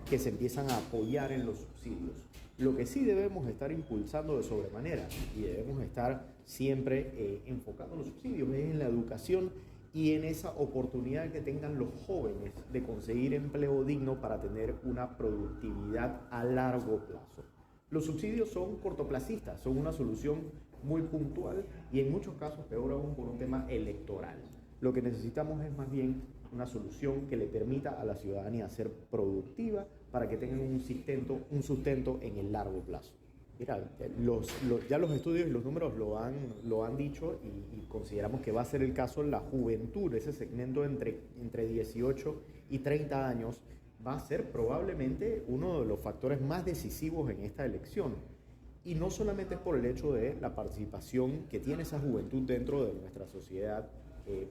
que se empiezan a apoyar en los subsidios. Lo que sí debemos estar impulsando de sobremanera y debemos estar siempre enfocando los subsidios es en la educación y en esa oportunidad que tengan los jóvenes de conseguir empleo digno para tener una productividad a largo plazo. Los subsidios son cortoplacistas, son una solución muy puntual y en muchos casos, peor aún, por un tema electoral. Lo que necesitamos es más bien una solución que le permita a la ciudadanía ser productiva para que tengan un sustento en el largo plazo. Mira, ya los estudios y los números lo han dicho y consideramos que va a ser el caso en la juventud, ese segmento entre 18 y 30 años, va a ser probablemente uno de los factores más decisivos en esta elección. Y no solamente es por el hecho de la participación que tiene esa juventud dentro de nuestra sociedad.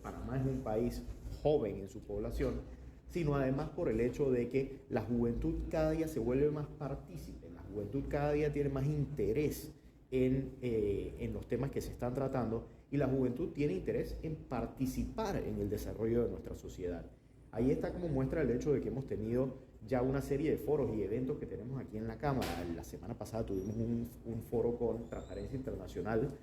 Panamá es un país joven en su población, sino además por el hecho de que la juventud cada día se vuelve más partícipe, la juventud cada día tiene más interés en los temas que se están tratando y la juventud tiene interés en participar en el desarrollo de nuestra sociedad. Ahí está como muestra el hecho de que hemos tenido ya una serie de foros y eventos que tenemos aquí en la Cámara. La semana pasada tuvimos un foro con Transparencia Internacional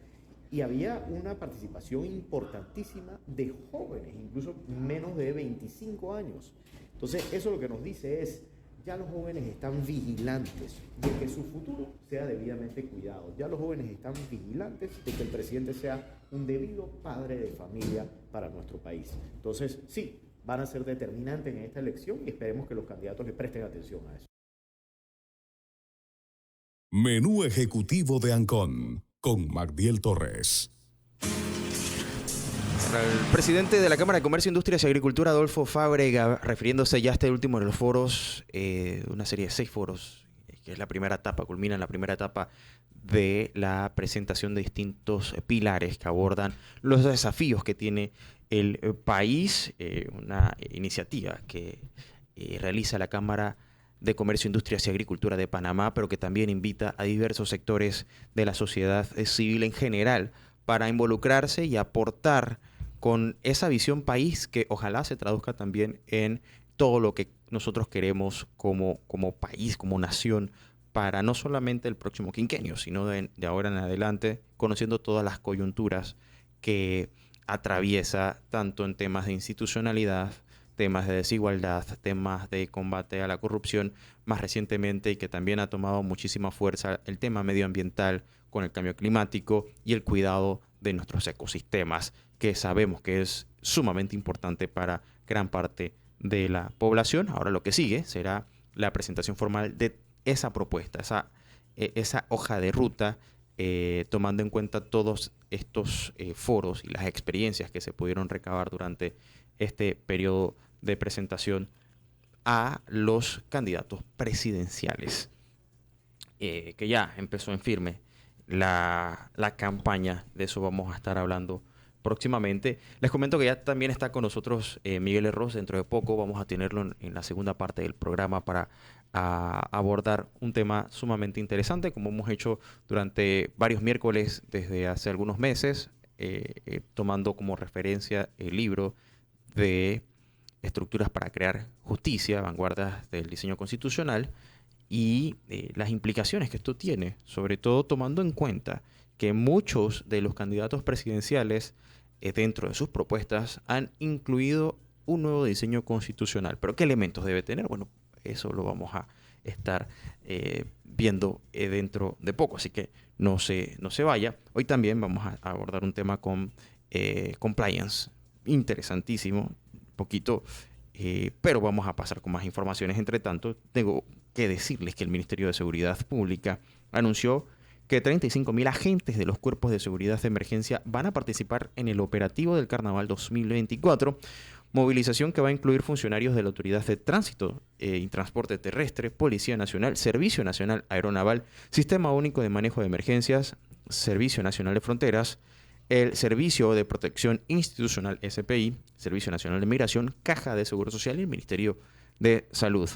y había una participación importantísima de jóvenes, incluso menos de 25 años. Entonces, eso lo que nos dice es, ya los jóvenes están vigilantes de que su futuro sea debidamente cuidado. Ya los jóvenes están vigilantes de que el presidente sea un debido padre de familia para nuestro país. Entonces, sí, van a ser determinantes en esta elección y esperemos que los candidatos le presten atención a eso. Menú ejecutivo de Ancon con Magdiel Torres. El presidente de la Cámara de Comercio, Industrias y Agricultura, Adolfo Fábrega, refiriéndose ya a este último de los foros, una serie de 6 foros, que es la primera etapa, culmina en la primera etapa de la presentación de distintos pilares que abordan los desafíos que tiene el país, una iniciativa que realiza la Cámara de Comercio, Industrias y Agricultura de Panamá, pero que también invita a diversos sectores de la sociedad civil en general para involucrarse y aportar con esa visión país que ojalá se traduzca también en todo lo que nosotros queremos como país, como nación, para no solamente el próximo quinquenio, sino de ahora en adelante, conociendo todas las coyunturas que atraviesa tanto en temas de institucionalidad, temas de desigualdad, temas de combate a la corrupción, más recientemente, y que también ha tomado muchísima fuerza el tema medioambiental con el cambio climático y el cuidado de nuestros ecosistemas, que sabemos que es sumamente importante para gran parte de la población. Ahora lo que sigue será la presentación formal de esa propuesta, esa hoja de ruta, tomando en cuenta todos estos foros y las experiencias que se pudieron recabar durante este periodo de presentación a los candidatos presidenciales, que ya empezó en firme la campaña. De eso vamos a estar hablando próximamente. Les comento que ya también está con nosotros Miguel Herros. Dentro de poco vamos a tenerlo en la segunda parte del programa para abordar un tema sumamente interesante, como hemos hecho durante varios miércoles desde hace algunos meses, tomando como referencia el libro de Estructuras para crear justicia, vanguardias del diseño constitucional, y las implicaciones que esto tiene, sobre todo tomando en cuenta que muchos de los candidatos presidenciales dentro de sus propuestas han incluido un nuevo diseño constitucional. ¿Pero qué elementos debe tener? Bueno, eso lo vamos a estar viendo dentro de poco, así que no se vaya. Hoy también vamos a abordar un tema con compliance, interesantísimo, poquito, pero vamos a pasar con más informaciones. Entre tanto, tengo que decirles que el Ministerio de Seguridad Pública anunció que 35.000 agentes de los cuerpos de seguridad de emergencia van a participar en el operativo del Carnaval 2024, movilización que va a incluir funcionarios de la Autoridad de Tránsito y Transporte Terrestre, Policía Nacional, Servicio Nacional Aeronaval, Sistema Único de Manejo de Emergencias, Servicio Nacional de Fronteras, el Servicio de Protección Institucional SPI, Servicio Nacional de Migración, Caja de Seguro Social y el Ministerio de Salud.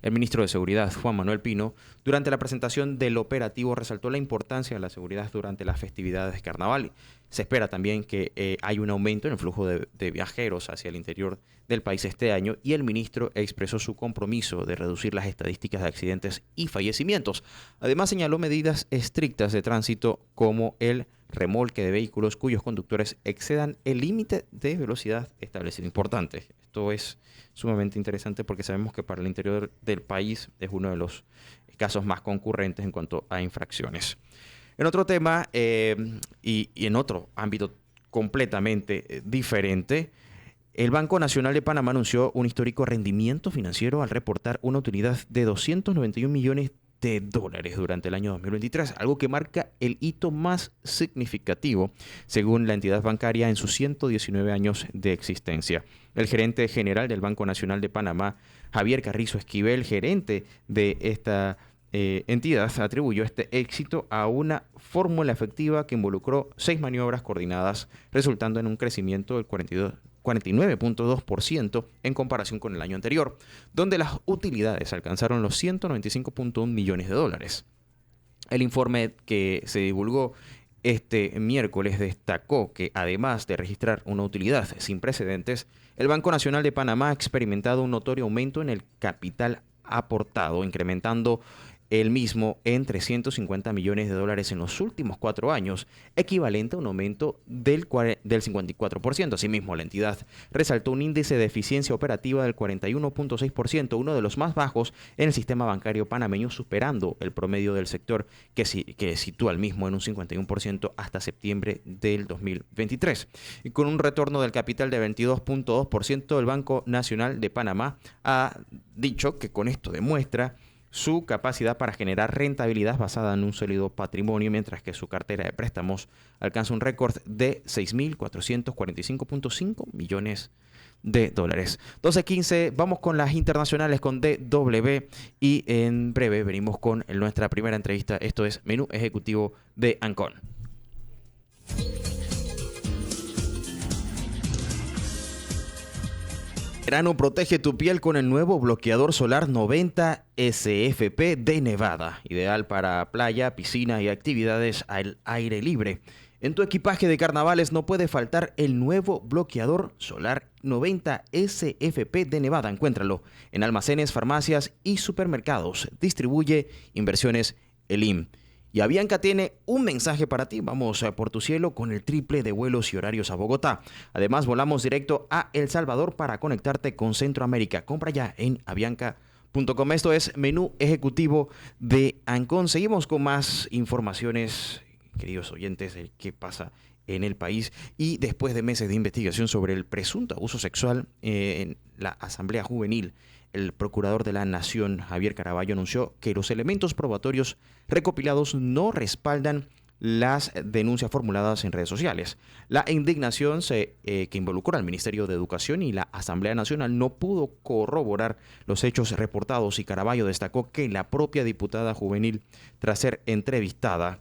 El ministro de Seguridad, Juan Manuel Pino, durante la presentación del operativo resaltó la importancia de la seguridad durante las festividades de carnaval. Se espera también que hay un aumento en el flujo de viajeros hacia el interior del país este año, y el ministro expresó su compromiso de reducir las estadísticas de accidentes y fallecimientos. Además, señaló medidas estrictas de tránsito como el remolque de vehículos cuyos conductores excedan el límite de velocidad establecido. Importante. Esto es sumamente interesante porque sabemos que para el interior del país es uno de los casos más concurrentes en cuanto a infracciones. En otro tema y en otro ámbito completamente diferente, el Banco Nacional de Panamá anunció un histórico rendimiento financiero al reportar una utilidad de 291 millones de dólares durante el año 2023, algo que marca el hito más significativo según la entidad bancaria en sus 119 años de existencia. El gerente general del Banco Nacional de Panamá, Javier Carrizo Esquivel, gerente de esta entidad, atribuyó este éxito a una fórmula efectiva que involucró 6 maniobras coordinadas, resultando en un crecimiento del 49.2% en comparación con el año anterior, donde las utilidades alcanzaron los 195.1 millones de dólares. El informe que se divulgó este miércoles destacó que, además de registrar una utilidad sin precedentes, El Banco Nacional de Panamá ha experimentado un notorio aumento en el capital aportado, incrementando el mismo en $350 millones en los últimos 4 años, equivalente a un aumento del 54%. Asimismo, la entidad resaltó un índice de eficiencia operativa del 41.6%, uno de los más bajos en el sistema bancario panameño, superando el promedio del sector que sitúa el mismo en un 51% hasta septiembre del 2023. Y con un retorno del capital de 22.2%, el Banco Nacional de Panamá ha dicho que con esto demuestra su capacidad para generar rentabilidad basada en un sólido patrimonio, mientras que su cartera de préstamos alcanza un récord de $6.445.5 millones. 12:15, vamos con las internacionales con DW y en breve venimos con nuestra primera entrevista. Esto es Menú Ejecutivo de Ancon. Verano protege tu piel con el nuevo bloqueador solar 90 SFP de Nevada, ideal para playa, piscina y actividades al aire libre. En tu equipaje de carnavales no puede faltar el nuevo bloqueador solar 90 SFP de Nevada. Encuéntralo en almacenes, farmacias y supermercados. Distribuye Inversiones Elim. Y Avianca tiene un mensaje para ti. Vamos por tu cielo con el triple de vuelos y horarios a Bogotá. Además, volamos directo a El Salvador para conectarte con Centroamérica. Compra ya en avianca.com. Esto es Menú Ejecutivo de Ancon. Seguimos con más informaciones, queridos oyentes, de qué pasa en el país. Y después de meses de investigación sobre el presunto abuso sexual en la Asamblea Juvenil, el procurador de la Nación, Javier Caraballo, anunció que los elementos probatorios recopilados no respaldan las denuncias formuladas en redes sociales. La indignación que involucró al Ministerio de Educación y la Asamblea Nacional no pudo corroborar los hechos reportados, y Caraballo destacó que la propia diputada juvenil, tras ser entrevistada,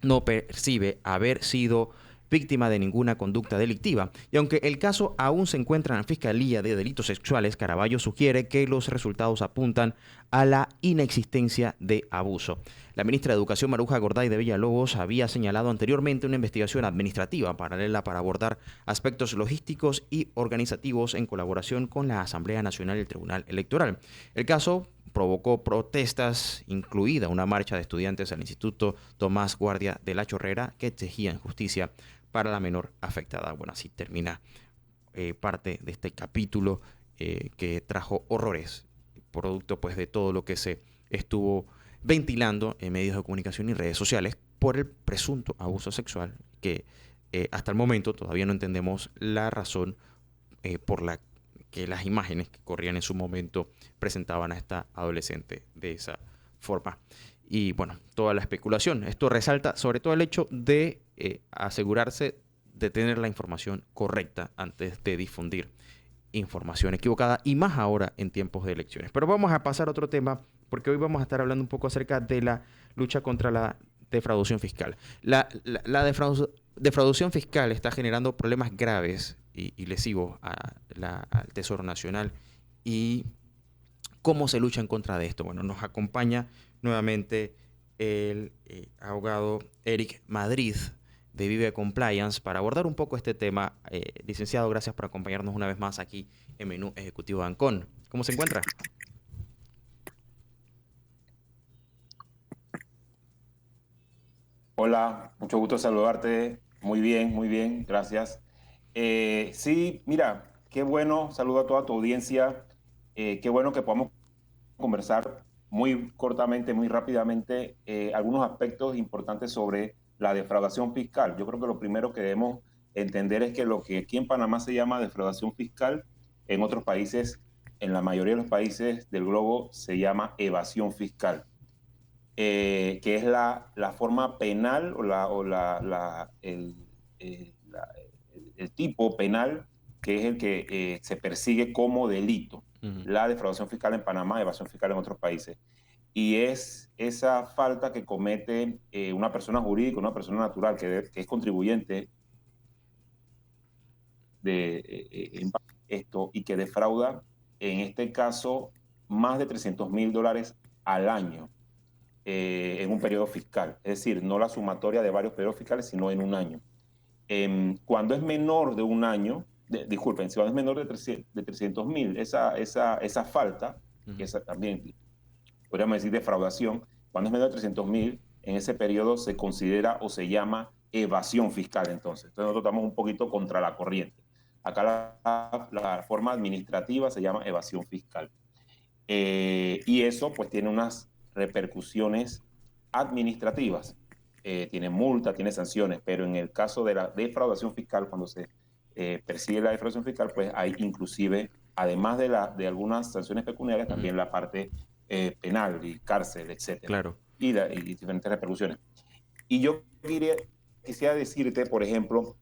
no percibe haber sido víctima de ninguna conducta delictiva. Y aunque el caso aún se encuentra en la Fiscalía de Delitos Sexuales, Caraballo sugiere que los resultados apuntan a la inexistencia de abuso. La ministra de Educación, Maruja Gorday de Villalobos, había señalado anteriormente una investigación administrativa paralela para abordar aspectos logísticos y organizativos en colaboración con la Asamblea Nacional y el Tribunal Electoral. El caso provocó protestas, incluida una marcha de estudiantes al Instituto Tomás Guardia de la Chorrera, que exigían justicia para la menor afectada. Bueno, así termina parte de este capítulo que trajo horrores, producto pues de todo lo que se estuvo ventilando en medios de comunicación y redes sociales por el presunto abuso sexual, que hasta el momento todavía no entendemos la razón por la que las imágenes que corrían en su momento presentaban a esta adolescente de esa forma. Y bueno, toda la especulación. Esto resalta sobre todo el hecho de asegurarse de tener la información correcta antes de difundir información equivocada, y más ahora en tiempos de elecciones. Pero vamos a pasar a otro tema, porque hoy vamos a estar hablando un poco acerca de la lucha contra la defraudación fiscal. La defraudación fiscal está generando problemas graves y lesivos al Tesoro Nacional. ¿Y cómo se lucha en contra de esto? Bueno, nos acompaña nuevamente el abogado Eric Madrid de Vive Compliance para abordar un poco este tema. Licenciado, gracias por acompañarnos una vez más aquí en Menú Ejecutivo de Ancon. ¿Cómo se encuentra? Hola, mucho gusto saludarte. Muy bien, gracias. Sí, mira, qué bueno, saludo a toda tu audiencia. Qué bueno que podamos conversar muy cortamente, muy rápidamente, algunos aspectos importantes sobre la defraudación fiscal. Yo creo que lo primero que debemos entender es que lo que aquí en Panamá se llama defraudación fiscal, en otros países, en la mayoría de los países del globo, se llama evasión fiscal. Que es la forma penal o el tipo penal que es el que se persigue como delito. La defraudación fiscal en Panamá, evasión fiscal en otros países. Y es esa falta que comete una persona jurídica, una persona natural que es contribuyente en esto y que defrauda, en este caso, más de $300,000 al año. En un periodo fiscal, es decir, no la sumatoria de varios periodos fiscales, sino en un año. Cuando es menor de un año, disculpen, si es menor de 300.000, esa falta, que esa también podríamos decir defraudación, cuando es menor de 300.000, en ese periodo se considera o se llama evasión fiscal. Entonces nosotros estamos un poquito contra la corriente. Acá la forma administrativa se llama evasión fiscal. Y eso pues tiene unas repercusiones administrativas. Tiene multa, tiene sanciones, pero en el caso de la defraudación fiscal, cuando se persigue la defraudación fiscal, pues hay inclusive, además de algunas sanciones pecuniarias, también la parte penal y cárcel, etcétera. Claro. Y diferentes repercusiones. Y yo quisiera decirte, por ejemplo,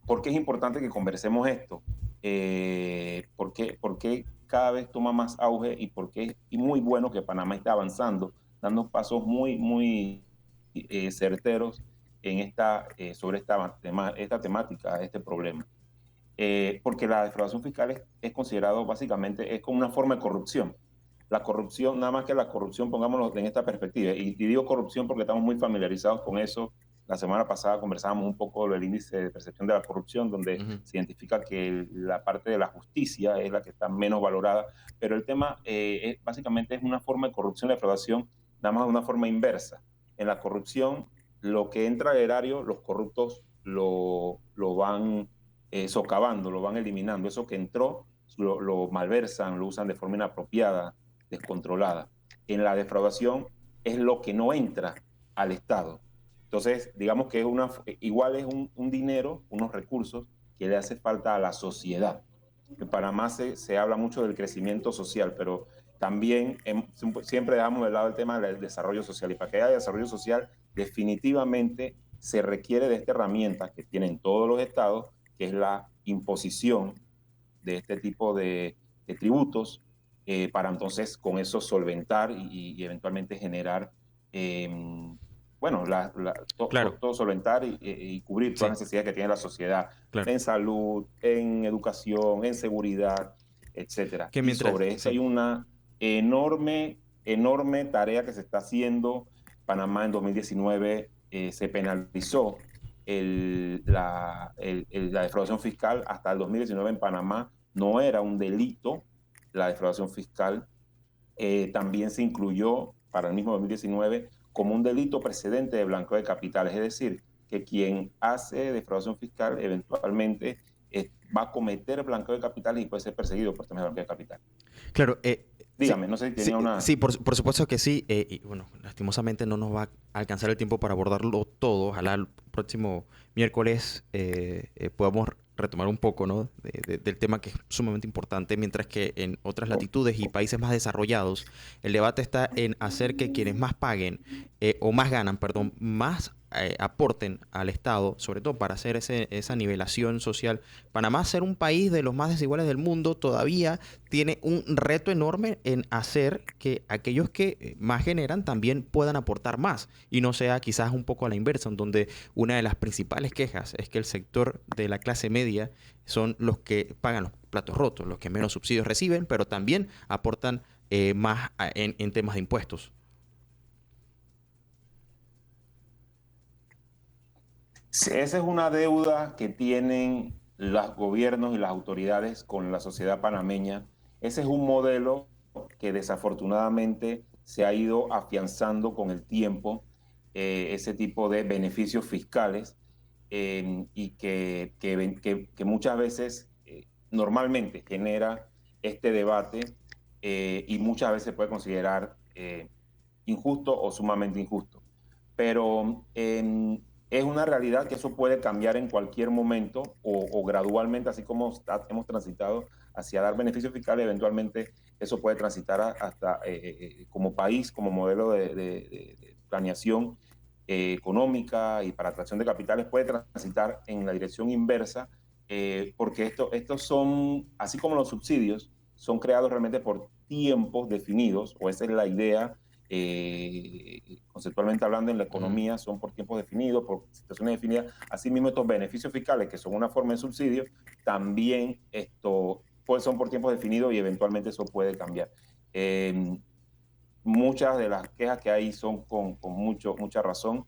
¿por qué es importante que conversemos esto? ¿Por qué cada vez toma más auge y por qué es muy bueno que Panamá esté avanzando, dando pasos muy certeros en sobre esta temática, este problema? Porque la defraudación fiscal es considerado básicamente, es como una forma de corrupción. La corrupción, nada más que la corrupción, pongámoslo en esta perspectiva, y digo corrupción porque estamos muy familiarizados con eso. La semana pasada conversábamos un poco del índice de percepción de la corrupción, donde se identifica que la parte de la justicia es la que está menos valorada, pero el tema básicamente es una forma de corrupción, de defraudación, nada más de una forma inversa. En la corrupción, lo que entra al erario, los corruptos lo van socavando, lo van eliminando. Eso que entró lo malversan, lo usan de forma inapropiada, descontrolada. En la defraudación es lo que no entra al Estado. Entonces, digamos que igual es un dinero, unos recursos que le hace falta a la sociedad. En Panamá se habla mucho del crecimiento social, pero también siempre dejamos de lado el tema del desarrollo social. Y para que haya desarrollo social, definitivamente se requiere de esta herramienta que tienen todos los estados, que es la imposición de este tipo de tributos, para entonces con eso solventar y eventualmente generar, Claro. todo solventar y cubrir todas las necesidades que tiene la sociedad, Claro. en salud, en educación, en seguridad, etcétera. Y sobre eso hay una enorme tarea que se está haciendo. Panamá en 2019 se penalizó la defraudación fiscal. Hasta el 2019 en Panamá no era un delito la defraudación fiscal. También se incluyó para el mismo 2019 como un delito precedente de blanqueo de capitales, es decir, que quien hace defraudación fiscal eventualmente va a cometer blanqueo de capitales y puede ser perseguido por temas de blanqueo de capitales. Claro. Dígame, no sé si tenía una... Sí, por supuesto que sí. Y bueno, lastimosamente no nos va a alcanzar el tiempo para abordarlo todo. Ojalá el próximo miércoles podamos retomar un poco, ¿no? del tema, que es sumamente importante, mientras que en otras latitudes y países más desarrollados el debate está en hacer que quienes más paguen o más ganan, perdón, más aporten al Estado, sobre todo para hacer esa nivelación social. Panamá, ser un país de los más desiguales del mundo, todavía tiene un reto enorme en hacer que aquellos que más generan también puedan aportar más y no sea quizás un poco a la inversa, en donde una de las principales quejas es que el sector de la clase media son los que pagan los platos rotos, los que menos subsidios reciben, pero también aportan más en temas de impuestos. Esa es una deuda que tienen los gobiernos y las autoridades con la sociedad panameña. Ese es un modelo que desafortunadamente se ha ido afianzando con el tiempo, ese tipo de beneficios fiscales, y que muchas veces normalmente genera este debate, y muchas veces puede considerar injusto o sumamente injusto. Pero es una realidad que eso puede cambiar en cualquier momento o gradualmente, así como hemos transitado hacia dar beneficios fiscales, eventualmente eso puede transitar hasta como país, como modelo de planeación económica y para atracción de capitales, puede transitar en la dirección inversa, porque estos son, así como los subsidios, son creados realmente por tiempos definidos, o esa es la idea. Conceptualmente hablando en la economía, son por tiempos definidos, por situaciones definidas. Asimismo, estos beneficios fiscales, que son una forma de subsidio, también son por tiempos definidos y eventualmente eso puede cambiar. Muchas de las quejas que hay son con mucha razón,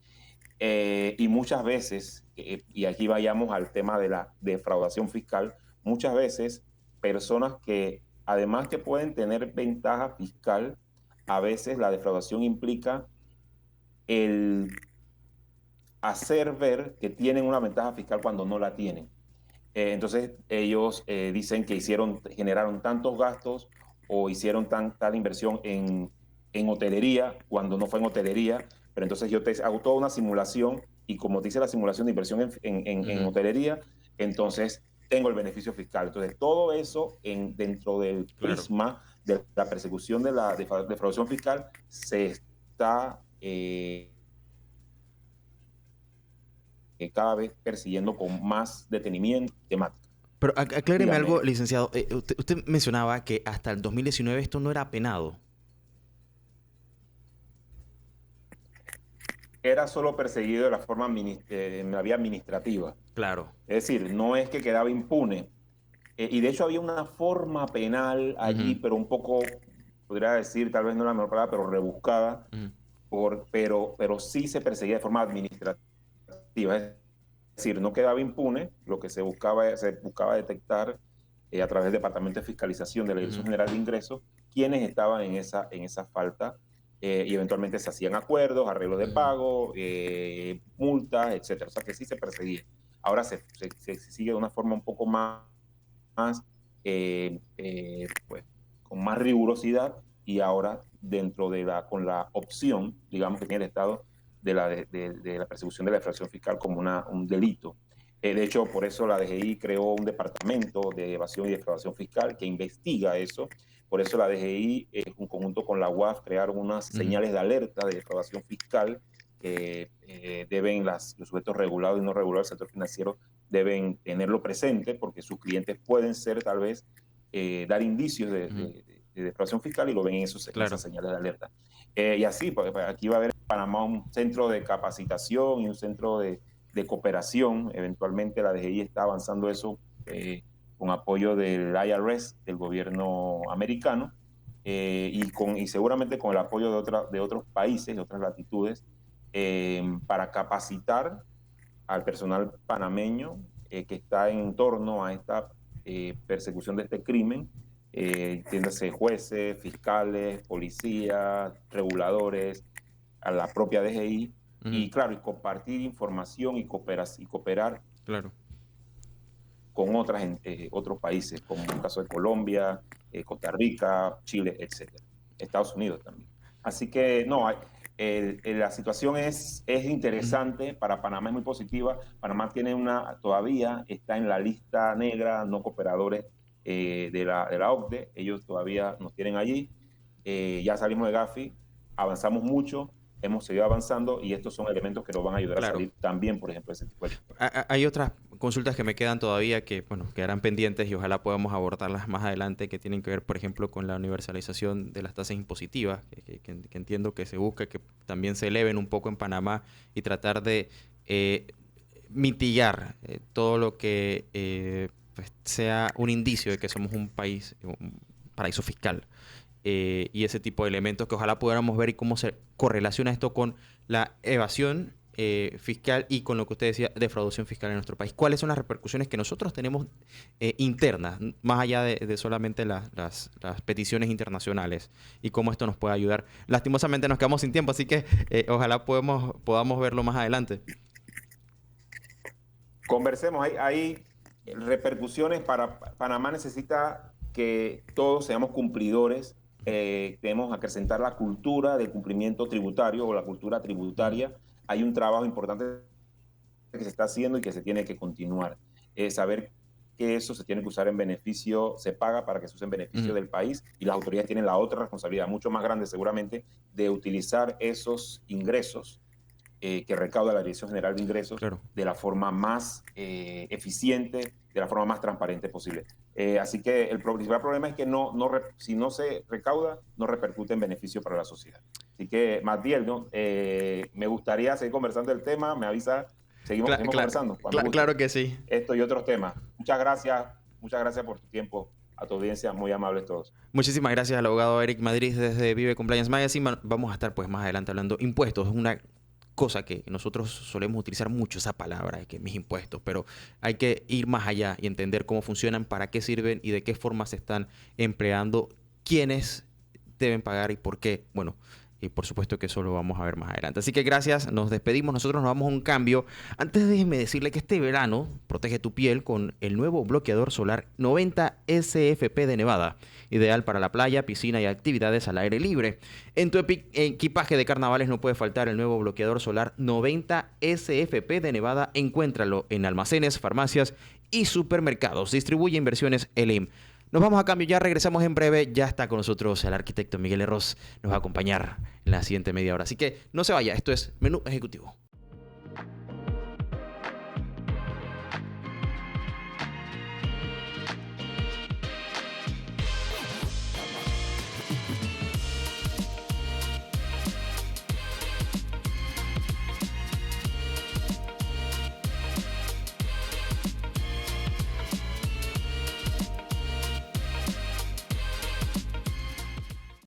y muchas veces, y aquí vayamos al tema de la defraudación fiscal, muchas veces personas que, además que pueden tener ventaja fiscal, a veces la defraudación implica el hacer ver que tienen una ventaja fiscal cuando no la tienen. Entonces ellos dicen que generaron tantos gastos o hicieron tal inversión en hotelería cuando no fue en hotelería, pero entonces yo te hago toda una simulación y como te hice la simulación de inversión en hotelería, entonces tengo el beneficio fiscal. Entonces todo eso dentro del prisma de la persecución de la defraudación fiscal se está cada vez persiguiendo con más detenimiento temático. Pero acláreme Dígame. algo, licenciado. Usted mencionaba que hasta el 2019 esto no era penado. Era solo perseguido de la forma en la vía administrativa. Claro. Es decir, no es que quedaba impune. Y de hecho había una forma penal allí, pero un poco, podría decir, tal vez no la mejor palabra, pero rebuscada, pero sí se perseguía de forma administrativa. Es decir, no quedaba impune, lo que se buscaba detectar a través del Departamento de Fiscalización de la Dirección General de Ingresos quienes estaban en esa falta y eventualmente se hacían acuerdos, arreglos de pago, multas, etcétera. O sea que sí se perseguía. Ahora se sigue de una forma un poco más pues, con más rigurosidad y ahora con la opción, digamos, que tiene el Estado de la persecución de la defraudación fiscal como un delito. De hecho, por eso la DGI creó un departamento de evasión y defraudación fiscal que investiga eso. Por eso la DGI, en conjunto con la UAF, crearon unas señales de alerta de defraudación fiscal que deben los sujetos regulados y no regulados del sector financiero deben tenerlo presente porque sus clientes pueden ser tal vez dar indicios de defraudación fiscal y lo ven en esas señales de alerta. Y así, pues, aquí va a haber en Panamá un centro de capacitación y un centro de cooperación. Eventualmente la DGI está avanzando eso con apoyo del IRS, del gobierno americano, y seguramente con el apoyo de otros países, de otras latitudes, para capacitar al personal panameño que está en torno a esta persecución de este crimen, entiéndase jueces, fiscales, policías, reguladores, a la propia DGI, y claro, y compartir información y cooperar con otros países, como en el caso de Colombia, Costa Rica, Chile, etcétera. Estados Unidos también. Así que no, la situación es interesante. Para Panamá es muy positiva. Panamá todavía está en la lista negra, no cooperadores de la OCDE. Ellos todavía nos tienen allí. Ya salimos de Gafi, avanzamos mucho, hemos seguido avanzando y estos son elementos que nos van a ayudar a salir también, por ejemplo, ese tipo de... Hay otras consultas que me quedan todavía que, bueno, quedarán pendientes y ojalá podamos abordarlas más adelante, que tienen que ver, por ejemplo, con la universalización de las tasas impositivas, que entiendo que se busca que también se eleven un poco en Panamá y tratar de mitigar todo lo que pues, sea un indicio de que somos un paraíso fiscal. Y ese tipo de elementos que ojalá pudiéramos ver y cómo se correlaciona esto con la evasión fiscal y con lo que usted decía, defraudación fiscal en nuestro país. ¿Cuáles son las repercusiones que nosotros tenemos internas, más allá de solamente las peticiones internacionales y cómo esto nos puede ayudar? Lastimosamente nos quedamos sin tiempo, así que ojalá podamos verlo más adelante. Conversemos, hay repercusiones. Panamá necesita que todos seamos cumplidores. Debemos acrecentar la cultura del cumplimiento tributario o la cultura tributaria. Hay un trabajo importante que se está haciendo y que se tiene que continuar. Saber que eso se tiene que usar en beneficio, se paga para que se use en beneficio del país, y las autoridades tienen la otra responsabilidad, mucho más grande seguramente, de utilizar esos ingresos que recauda la Dirección General de Ingresos de la forma más eficiente, de la forma más transparente posible. Así que el principal problema es que si no se recauda, no repercute en beneficio para la sociedad. Así que, Magdiel, ¿no? Me gustaría seguir conversando del tema, me avisa, seguimos conversando. Claro que sí. Esto y otros temas. Muchas gracias por tu tiempo, a tu audiencia, muy amables todos. Muchísimas gracias al abogado Eric Madrid desde Vive Compliance Magazine. Vamos a estar pues más adelante hablando impuestos, una cosa que nosotros solemos utilizar mucho esa palabra, de que mis impuestos, pero hay que ir más allá y entender cómo funcionan, para qué sirven y de qué forma se están empleando, quiénes deben pagar y por qué. Bueno, y por supuesto que eso lo vamos a ver más adelante. Así que gracias, nos despedimos, nosotros nos vamos a un cambio. Antes déjeme decirle que este verano protege tu piel con el nuevo bloqueador solar 90 SFP de Nevada, ideal para la playa, piscina y actividades al aire libre. En tu equipaje de carnavales no puede faltar el nuevo bloqueador solar 90 SFP de Nevada. Encuéntralo en almacenes, farmacias y supermercados. Distribuye Inversiones Elim. Nos vamos a cambio, ya regresamos en breve. Ya está con nosotros el arquitecto Miguel Herros. Nos va a acompañar en la siguiente media hora. Así que no se vaya, esto es Menú Ejecutivo.